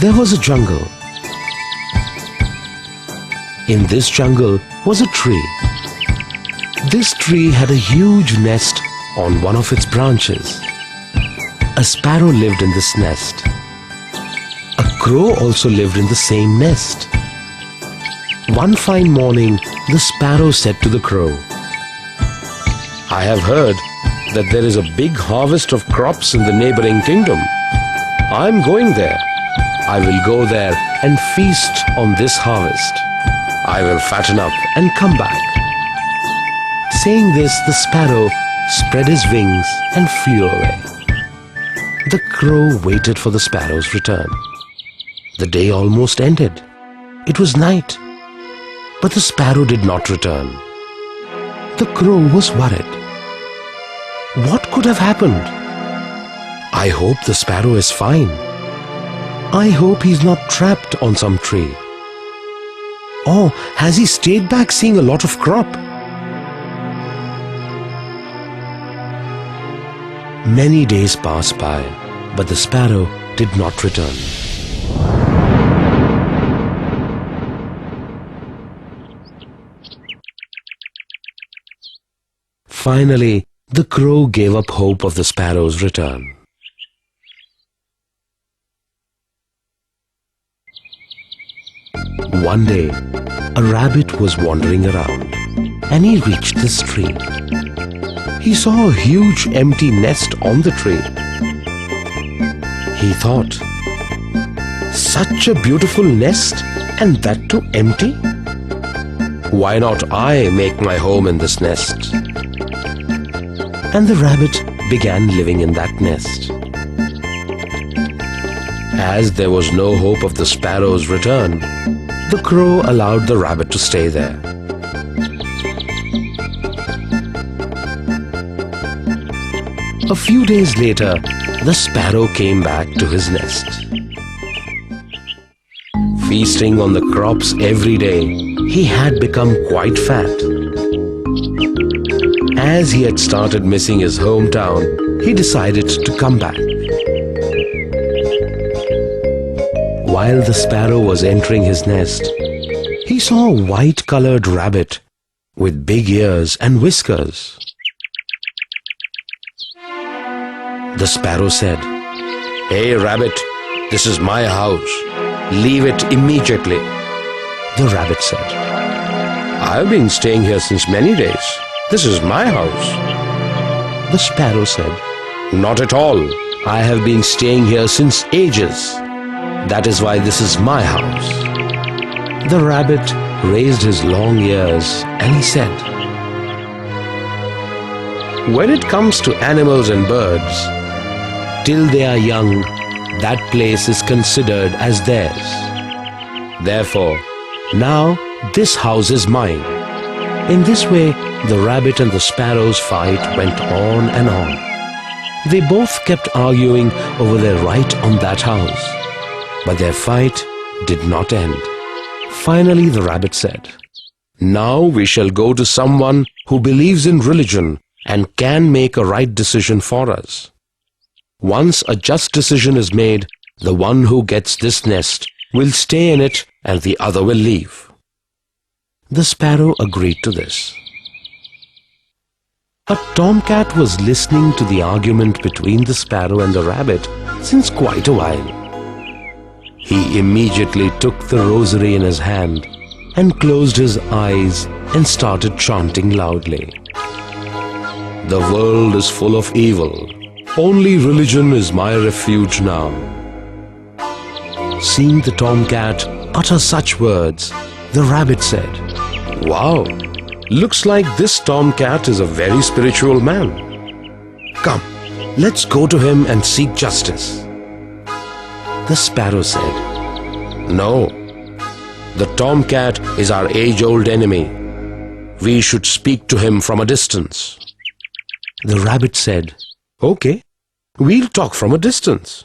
There was a jungle. In this jungle was a tree. This tree had a huge nest on one of its branches. A sparrow lived in this nest. A crow also lived in the same nest. One fine morning, the sparrow said to the crow, "I have heard that there is a big harvest of crops in the neighboring kingdom. I am going there. I will go there and feast on this harvest. I will fatten up and come back." Saying this, the sparrow spread his wings and flew away. The crow waited for the sparrow's return. The day almost ended. It was night, but the sparrow did not return. The crow was worried. What could have happened? I hope the sparrow is fine. I hope he's not trapped on some tree. Or has he stayed back seeing a lot of crop? Many days passed by, but the sparrow did not return. Finally, the crow gave up hope of the sparrow's return. One day, a rabbit was wandering around, and he reached this tree. He saw a huge empty nest on the tree. He thought, "Such a beautiful nest, and that too empty? Why not I make my home in this nest?" And the rabbit began living in that nest. As there was no hope of the sparrow's return, the crow allowed the rabbit to stay there. A few days later, the sparrow came back to his nest. Feasting on the crops every day, he had become quite fat. As he had started missing his hometown, he decided to come back. While the sparrow was entering his nest, he saw a white-colored rabbit with big ears and whiskers. The sparrow said, "Hey rabbit, this is my house. Leave it immediately." The rabbit said, "I've been staying here since many days. This is my house." The sparrow said, "Not at all. I have been staying here since ages. That is why this is my house." The rabbit raised his long ears and he said, "When it comes to animals and birds, till they are young, that place is considered as theirs. Therefore, now this house is mine." In this way, the rabbit and the sparrow's fight went on and on. They both kept arguing over their right on that house, but their fight did not end. Finally, the rabbit said, "Now we shall go to someone who believes in religion and can make a right decision for us. Once a just decision is made, the one who gets this nest will stay in it and the other will leave." The sparrow agreed to this. A tomcat was listening to the argument between the sparrow and the rabbit since quite a while. He immediately took the rosary in his hand and closed his eyes and started chanting loudly. "The world is full of evil. Only religion is my refuge now." Seeing the tomcat utter such words, the rabbit said, "Wow, looks like this tomcat is a very spiritual man. Come, let's go to him and seek justice." The sparrow said, "No, the tomcat is our age-old enemy. We should speak to him from a distance." The rabbit said, "Okay, we'll talk from a distance."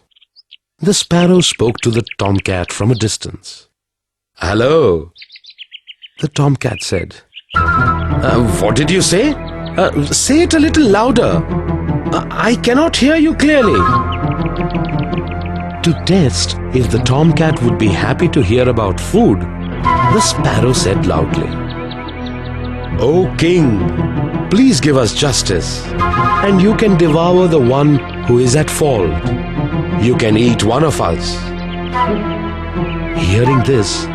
The sparrow spoke to the tomcat from a distance. "Hello." The tomcat said, "What did you say? Say it a little louder. I cannot hear you clearly." To test if the tomcat would be happy to hear about food, the sparrow said loudly, "O king, please give us justice, and you can devour the one who is at fault. You can eat one of us." Hearing this,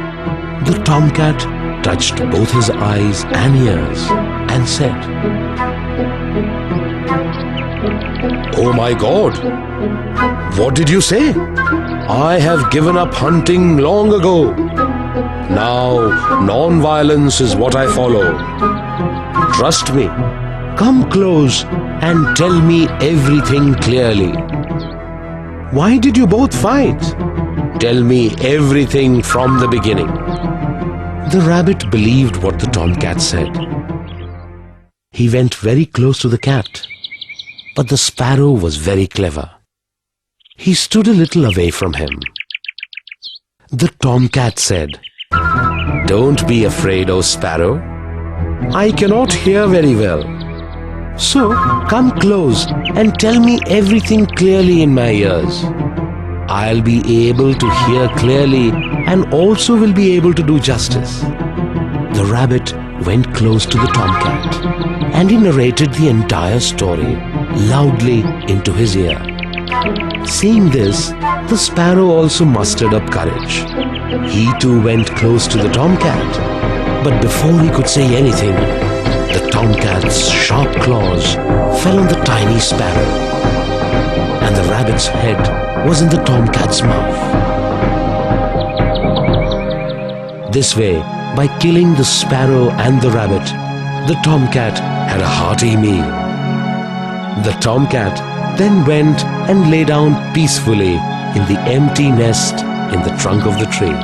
the tomcat touched both his eyes and ears and said, "Oh my God! What did you say? I have given up hunting long ago. Now non-violence is what I follow. Trust me. Come close and tell me everything clearly. Why did you both fight? Tell me everything from the beginning." The rabbit believed what the tomcat said. He went very close to the cat, but the sparrow was very clever. He stood a little away from him. The tomcat said, "Don't be afraid, O sparrow. I cannot hear very well. So come close and tell me everything clearly in my ears. I'll be able to hear clearly and also will be able to do justice." The rabbit went close to the tomcat and he narrated the entire story loudly into his ear. Seeing this, the sparrow also mustered up courage. He too went close to the tomcat, but before he could say anything, the tomcat's sharp claws fell on the tiny sparrow, and the rabbit's head was in the tomcat's mouth. This way, by killing the sparrow and the rabbit, the tomcat had a hearty meal. The tomcat then went and lay down peacefully in the empty nest in the trunk of the tree.